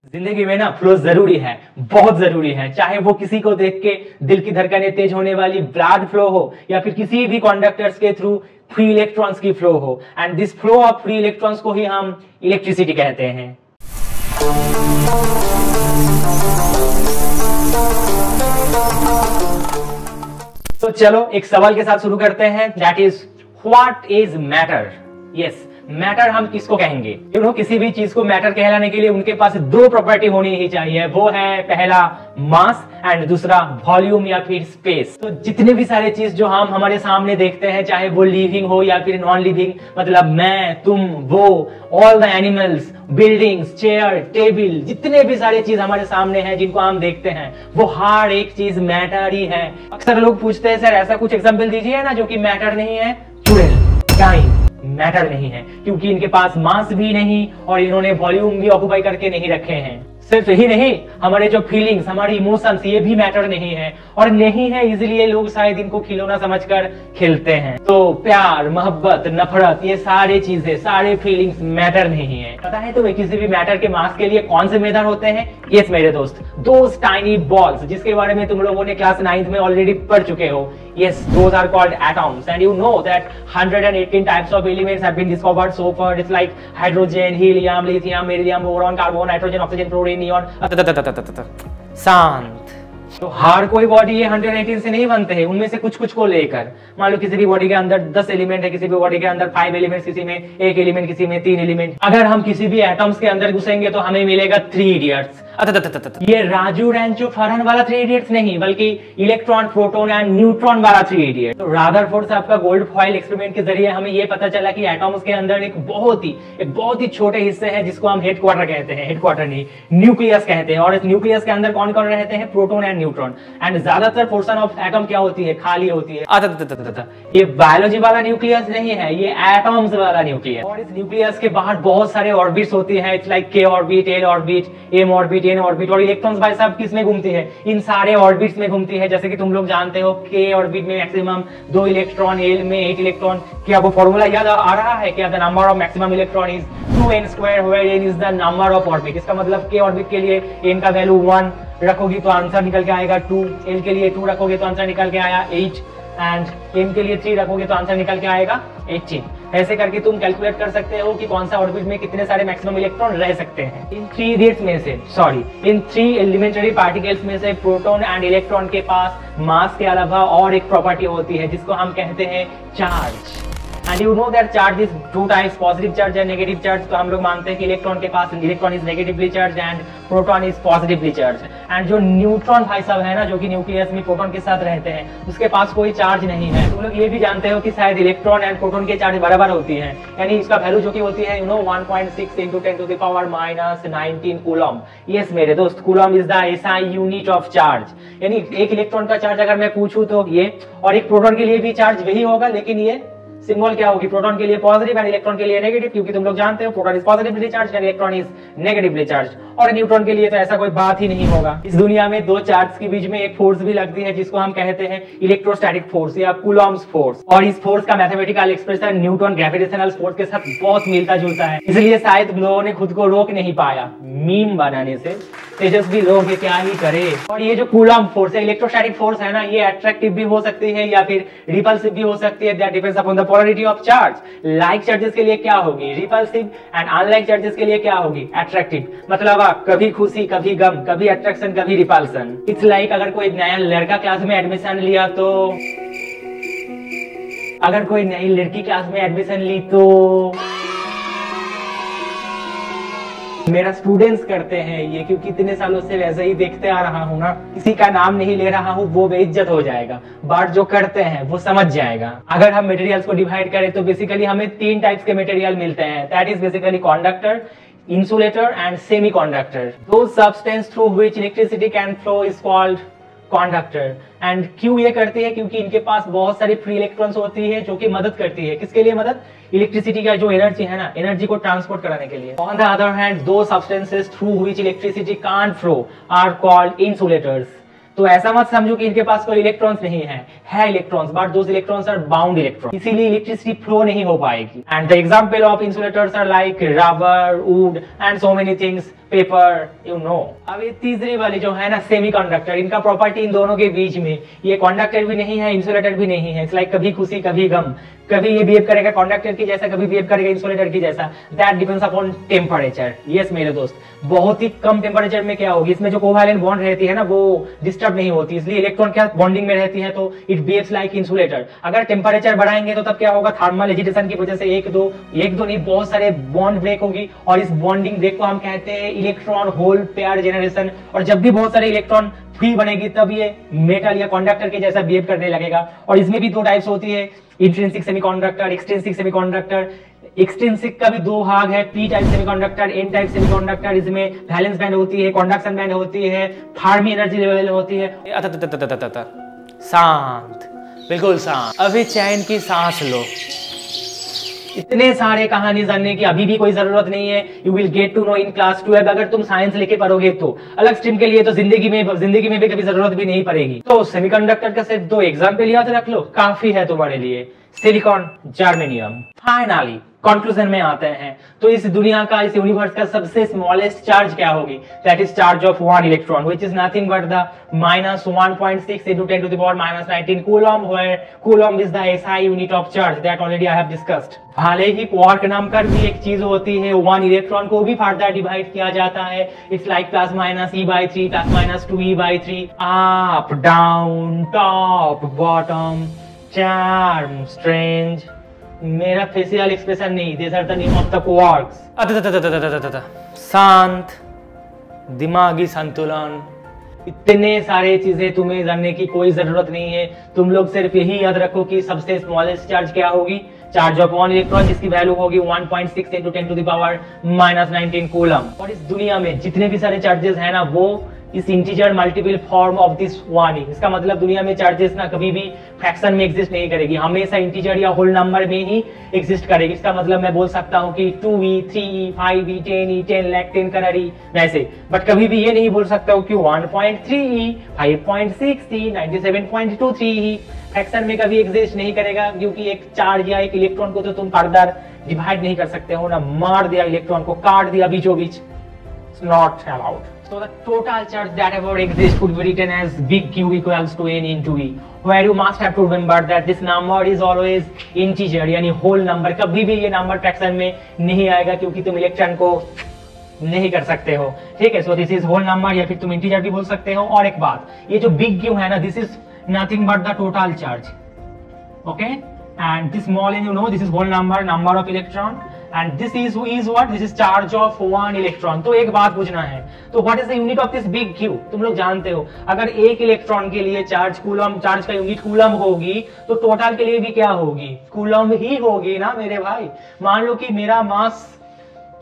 जिंदगी में ना फ्लो जरूरी है, बहुत जरूरी है। चाहे वो किसी को देख के दिल की धड़कनें तेज होने वाली ब्लड फ्लो हो या फिर किसी भी कंडक्टर्स के थ्रू फ्री इलेक्ट्रॉन्स की फ्लो हो। And this flow of free electrons को ही हम इलेक्ट्रिसिटी कहते हैं। तो चलो एक सवाल के साथ शुरू करते हैं, that is what is matter. Yes, matter हम किसको कहेंगे? किसी भी चीज को मैटर कहलाने के लिए उनके पास दो प्रॉपर्टी होनी ही चाहिए। वो है पहला मास एंड दूसरा वॉल्यूम या फिर स्पेस। तो जितने भी सारे चीज जो हम हमारे सामने देखते हैं, चाहे वो लिविंग हो या फिर नॉन लिविंग, मतलब मैं, तुम, वो, all the animals, buildings, chair, table, जितने भी सारे चीज हमारे सामने हैं जिनको हम देखते हैं, वो हर एक चीज मैटर ही है। अक्सर लोग पूछते हैं सर ऐसा कुछ एग्जाम्पल दीजिए ना जो कि मैटर नहीं है। चुड़ैल, टाइम मैटर नहीं है क्योंकि इनके पास मास भी नहीं और इन्होंने वॉल्यूम भी ऑक्युपाई करके नहीं रखे हैं। सिर्फ यही नहीं, हमारे जो फीलिंग्स, हमारी इमोशंस, ये भी मैटर नहीं है और नहीं है इसलिए लोग शायद इनको खिलौना समझकर खेलते हैं। तो प्यार, मोहब्बत, नफरत, ये सारे चीजें, सारे फीलिंग्स मैटर नहीं है। पता है तुम्हें किसी भी मैटर के मास के लिए कौन से मेथड होते हैं? यस मेरे दोस्त, दोस टाइनी बॉल्स, जिसके बारे में तुम लोगों ने क्लास 9th में ऑलरेडी पढ़ चुके हो। Yes, those are called atoms, and you know that 118 types of elements have been discovered so far. It's like hydrogen, helium, lithium, beryllium, boron, carbon, nitrogen, oxygen, fluorine, neon. शांत। तो हर कोई body ये 118 से नहीं बनते हैं, उनमें से कुछ कुछ को लेकर। मान लो किसी भी बॉडी के अंदर 10 एलिमेंट है, किसी भी बॉडी के अंदर 5 एलिमेंट, किसी में 1 एलिमेंट, किसी में 3 एलिमेंट। अगर हम किसी भी एटम्स के अंदर घुसेंगे तो हमें मिलेगा 3 इडियट्स। ये राजू रैंचो फरहन वाला 3 इडियट्स नहीं, बल्कि इलेक्ट्रॉन, प्रोटॉन एंड न्यूट्रॉन वाला 3 इडियट। तो रादरफोर्ड साहब का गोल्ड फॉइल एक्सपेरिमेंट के जरिए हमें ये पता चला कि एटम्स के अंदर एक बहुत ही छोटे हिस्से हैं जिसको हम हेडक्वार्टर कहते हैं। हेडक्वार्टर नहीं, न्यूक्लियस कहते हैं। और इस न्यूक्लियस के अंदर कौन कौन रहते हैं? Proton and neutron. एंड ज्यादातर पोर्शन ऑफ एटम क्या होती है? खाली होती है। ये बायोलॉजी वाला न्यूक्लियस नहीं है, ये एटम्स वाला न्यूक्लियस। और इस न्यूक्लियस के बाहर बहुत सारे ऑर्बिट्स होती है। It's like K orbit, L orbit, M orbit, N orbit. और इलेक्ट्रॉन्स भाई साहब किस में घूमती है? इन सारे ऑर्बिट्स में घूमती है। जैसे कि तुम लोग जानते हो के ऑर्बिट में मैक्सिमम 2 इलेक्ट्रॉन, एल में 8 इलेक्ट्रॉन। क्या वो फॉर्मूला याद आ रहा है? क्या the number of maximum electron is 2n² where n is the number of orbit। इसका मतलब के ऑर्बिट के लिए n का वैल्यू 1 रखोगी तो आंसर निकल के आएगा 2, l के लिए 2 रखोगे तो आंसर निकल के आया 8 एंड m के लिए 3 रखोगे तो आंसर निकल के आएगा 18। ऐसे करके तुम कैलकुलेट कर सकते हो कि कौन सा ऑर्बिट में कितने सारे मैक्सिमम इलेक्ट्रॉन रह सकते हैं। इन 3 इडियट्स में से, इन 3 एलिमेंटरी पार्टिकल्स में से प्रोटॉन एंड इलेक्ट्रॉन के पास मास के अलावा और एक प्रॉपर्टी होती है जिसको हम कहते हैं charge. And you know that charge is 2 types, positive charge and negative charge। तो हम लोग मानते हैं कि इलेक्ट्रॉन के पास electron is negatively charge and proton is positively charge. And जो न्यूट्रॉन भाई साहब है ना, जो कि न्यूक्लियस में प्रोटॉन के साथ रहते हैं, उसके पास कोई चार्ज नहीं है। तुम लोग ये भी जानते हो कि शायद इलेक्ट्रॉन एंड प्रोटॉन के चार्ज बराबर होती है, यानी इसका वैल्यू जो कि होती है 1.6 × 10⁻⁻19 कूलम। यस मेरे दोस्त, coulomb is the SI unit of charge. यानी एक इलेक्ट्रॉन का चार्ज अगर मैं पूछूं तो ये, और एक प्रोटॉन के लिए भी चार्ज वही होगा, लेकिन ये सिंबल क्या होगी? प्रोटॉन के लिए पॉजिटिव एंड इलेक्ट्रॉन के लिए नेगेटिव, क्योंकि तुम लोग जानते हो proton is positively charge and electron is negatively charge. और न्यूट्रॉन के लिए तो ऐसा कोई बात ही नहीं होगा। इस दुनिया में 2 चार्ज के बीच में एक फोर्स भी लगती है जिसको हम कहते हैं इलेक्ट्रोस्टैटिक फोर्स या कूलॉम्स फोर्स। और इस फोर्स का mathematical expression Newton gravitational force के साथ बहुत मिलता जुलता है, इसलिए शायद लोगों ने खुद को रोक नहीं पाया मीम बनाने से। तेजस्वी लोग ये क्या ही करे। और ये जो कूलॉम फोर्स है, इलेक्ट्रोस्टैटिक फोर्स है ना, ये अट्रैक्टिव भी हो सकती है या फिर रिपल्सिव भी हो सकती है। That depends upon the polarity of charge. Like charges के लिए क्या होगी? रिपल्सिव। एंड अनलाइक चार्जेस के लिए क्या होगी? अट्रैक्टिव। मतलब कभी खुशी, कभी गम, कभी अट्रैक्शन, कभी रिपल्सन। इट्स लाइक अगर कोई नया लड़का क्लास में एडमिशन लिया तो, अगर कोई नई लड़की क्लास में एडमिशन ली तो मेरा स्टूडेंट्स करते हैं ये, क्योंकि इतने सालों से वैसे ही देखते आ रहा हूँ ना। किसी का नाम नहीं ले रहा हूँ, वो बेइज्जत हो जाएगा, बट जो करते हैं वो समझ जाएगा। अगर हम मटेरियल्स को डिवाइड करें तो बेसिकली हमें 3 टाइप्स के मटेरियल मिलते हैं। That is basically conductor, insulator and semiconductor। Those substance through which electricity can flow is called conductor। and क्यों ये करती है? क्योंकि इनके पास बहुत सारी फ्री इलेक्ट्रॉन्स होती है जो कि मदद करती है। किसके लिए मदद? इलेक्ट्रिसिटी का जो एनर्जी है ना, एनर्जी को ट्रांसपोर्ट कराने के लिए। On the other hand, those substances through which electricity can't flow are called insulators। तो ऐसा मत समझो कि इनके पास कोई इलेक्ट्रॉन्स नहीं है electrons, but those electrons are bound electron, इसीलिए इलेक्ट्रिसिटी फ्लो नहीं हो पाएगी। And the example of insulators are like rubber, wood and so many things, paper, you know. अब ये तीसरी वाली जो है ना सेमीकंडक्टर, इनका प्रॉपर्टी इन दोनों के बीच में, ये कंडक्टर भी नहीं है, इंसुलेटर भी नहीं है। इट्स लाइक कभी खुशी कभी गम, कभी ये बिहेव करेगा कंडक्टर की जैसा, कभी बिहेव करेगा इंसुलेटर की जैसा। That depends upon temperature. Yes मेरे दोस्त, बहुत ही कम टेम्परेचर में क्या होगी, इसमें जो कोवैलेंट बॉन्ड रहती है ना वो डिस्टर्ब नहीं होती, इसलिए इलेक्ट्रॉन क्या बॉन्डिंग में रहती है, तो इट बिहेव्स लाइक इंसुलेटर। अगर टेम्परेचर बढ़ाएंगे तो तब क्या होगा, थर्मल एजिटेशन की वजह से एक दो नहीं बहुत सारे बॉन्ड ब्रेक होगी, और इस बॉन्डिंग ब्रेक को हम कहते हैं इलेक्ट्रॉन होल पेयर जनरेशन। और जब भी बहुत सारे इलेक्ट्रॉन फ्री बनेगी तब ये मेटल या कंडक्टर के जैसा बिहेव करने लगेगा। और इसमें भी दो टाइप्स होती है, intrinsic semiconductor, extrinsic semiconductor. Extrinsic का भी दो भाग है, P type semiconductor, N type semiconductor. इसमें वैलेंस बैंड होती है, कंडक्शन बैंड होती है, फर्मी एनर्जी लेवल होती है। शांत, बिल्कुल शांत, अभी चैन की सांस लो। इतने सारे कहानी जानने की अभी भी कोई जरूरत नहीं है। You will get to know in class 12 अगर तुम साइंस लेके पढ़ोगे तो। अलग स्ट्रीम के लिए तो जिंदगी में भी कभी जरूरत भी नहीं पड़ेगी। तो सेमीकंडक्टर का सिर्फ दो एग्जाम्पल याद रख लो, काफी है तुम्हारे लिए। Silicon, germanium. फाइनली कंक्लूजन में आते हैं, तो इस दुनिया का, इस यूनिवर्स का सबसे स्मॉलेस्ट चार्ज क्या होगी? That is charge of 1 electron, which is nothing but the -1.6 into 10 to the power -19 coulomb, where coulomb is the SI unit of charge that already I have discussed. भले ही quark नाम का भी एक चीज होती है, 1 इलेक्ट्रॉन को भी फर्दर डिवाइड किया जाता है। It's like +-E/3, +-2E/3, up down, top bottom, charm, strange. मेरा फेशियल एक्सप्रेशन नहीं, these are the name of the quarks। शांत, दिमागी संतुलन, इतने सारे चीजें तुम्हें जानने की कोई जरूरत नहीं है। तुम लोग सिर्फ यही याद रखो कि सबसे स्मॉलेस्ट चार्ज क्या होगी, चार्ज ऑफ 1 इलेक्ट्रॉन, जिसकी वैल्यू होगी 1.6 into 10 to the power -19 coulomb. और इस दुनिया में जितने भी सारे चार्जेस है ना, वो इस integer multiple form of this 1। इसका मतलब दुनिया में चार्जेस ना कभी भी फ्रैक्शन में एग्जिस्ट नहीं करेगी, हमेशा इंटीजर या होल नंबर में ही एग्जिस्ट करेगी। इसका मतलब मैं बोल सकता हूँ कि 2e, 3e, 5e, 10e, 10 lakh 10 crore वैसे, बट कभी भी ये नहीं बोल सकता हूँ कि 1.3e, 5.6e, 97.23e फ्रैक्शन में कभी एग्जिस्ट नहीं करेगा, क्योंकि एक चार्ज या एक इलेक्ट्रॉन को तो तुम फर्दर डिवाइड नहीं कर सकते हो ना। मार दिया इलेक्ट्रॉन को, काट दिया बीचों बीच, it's not allowed. So the total charge that ever exists could be written as big Q equals to N into E, where you must have to remember that this number is always integer, यानी whole number। कभी भी ये number fraction में नहीं आएगा, क्योंकि तुम electron को नहीं कर सकते हो, ठीक है। So this is whole number, या फिर तुम इंटीजर भी बोल सकते हो। और एक बात, ये जो बिग Q है ना, this is nothing but the total charge, okay. And this small n, you know, this is whole number of electron, and this is what? This is charge of 1 electron। तो एक बात पूछना है, तो what is the unit of this big Q? तुम लोग जानते हो, अगर एक इलेक्ट्रॉन के लिए चार्ज कूलम, चार्ज का यूनिट कूलम होगी, तो टोटल के लिए भी क्या होगी? कूलम ही होगी ना मेरे भाई। मान लो कि मेरा मास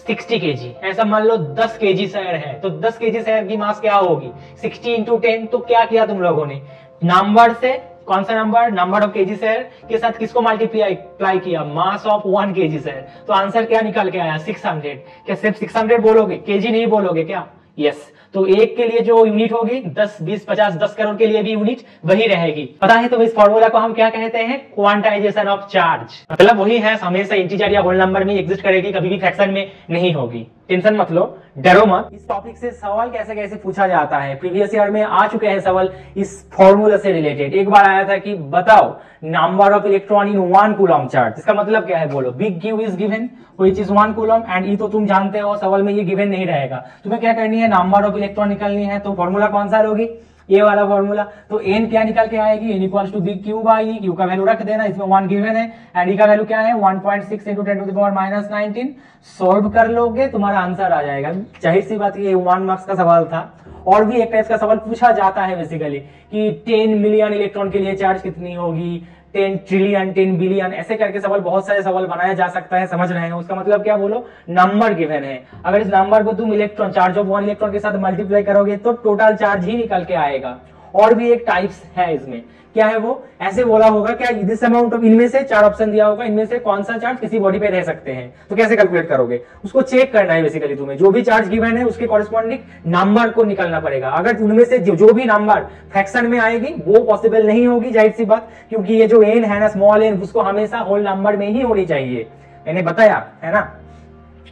60 kg, ऐसा मान लो 10 kg शहर है, तो 10 kg शहर की मास क्या होगी? 60 into 10। तो क्या किया तुम लोगों ने, नंबर से, कौन सा number, number of KG share के साथ किसको मल्टीप्लाई किया, मास ऑफ 1 kg शेयर। तो आंसर क्या निकल के आया? 600। क्या सिर्फ 600 बोलोगे, केजी नहीं बोलोगे क्या? यस। तो एक के लिए जो यूनिट होगी 10, 20, 50, 10 करोड़ के लिए भी यूनिट वही रहेगी। पता है तो इस फॉर्मूला को हम क्या कहते हैं? Quantization of charge. मतलब वही है, हमेशा इंटीजर या होल नंबर में एग्जिस्ट करेगी, कभी भी फ्रैक्शन में नहीं होगी। टेंशन मत लो, डरो मत। इस टॉपिक से सवाल कैसे कैसे पूछा जाता है, प्रीवियस ईयर में आ चुके हैं सवाल इस फॉर्मूला से रिलेटेड। एक बार आया था कि बताओ number of electron in 1 coulomb charge, इसका मतलब क्या है बोलो। Big Q is given which is 1 coulomb, and E तो तुम जानते हो सवाल में ये गिवन नहीं रहेगा। तुम्हें क्या करनी है, नंबर ऑफ इलेक्ट्रॉन निकलनी है। तो फॉर्मूला कौन सा होगी? ये वाला फॉर्मूला। तो n क्या निकल के आएगी? n equals to big Q by E। Q का वैल्यू रख देना, इसमें 1 गिवन है, एंड E का वैल्यू क्या है? 1.6 into 10 to the power -19। Solve कर लोगे तुम्हारा आंसर आ जाएगा। जाहिर सी बात, ये 1 मार्क्स का सवाल था। और भी एक टाइप का सवाल पूछा जाता है बेसिकली कि 10 मिलियन इलेक्ट्रॉन के लिए चार्ज कितनी होगी, 10 ट्रिलियन, 10 बिलियन, ऐसे करके सवाल, बहुत सारे सवाल बनाया जा सकता है। समझ रहे हैं उसका मतलब क्या बोलो? नंबर गिवन है, अगर इस नंबर को तुम इलेक्ट्रॉन, चार्ज ऑफ 1 इलेक्ट्रॉन के साथ मल्टीप्लाई करोगे तो टोटल चार्ज ही निकल के आएगा। और भी एक टाइप्स है इसमें, क्या है वो, ऐसे बोला होगा क्या दिस अमाउंट ऑफ, इनमें से 4 ऑप्शन दिया होगा, इनमें से कौन सा चार्ज किसी बॉडी पे रह सकते हैं, तो कैसे कैलकुलेट करोगे, उसको चेक करना है बेसिकली तुम्हें, जो भी चार्ज गिवन है उसके कॉरेस्पॉन्डिंग नंबर को निकालना पड़ेगा। अगर उनमें से जो भी नंबर फ्रैक्शन में आएगी वो पॉसिबल नहीं होगी, जाहिर सी बात, क्योंकि ये जो एन है ना, स्मॉल एन, उसको हमेशा होल नंबर में ही होनी चाहिए, मैंने बताया है ना।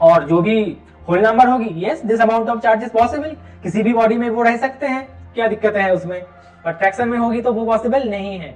और जो भी होल नंबर होगी, yes this amount of charge is possible, किसी भी बॉडी में वो रह सकते हैं, क्या दिक्कत है उसमें, बट फ्रैक्शन में होगी तो वो पॉसिबल नहीं है।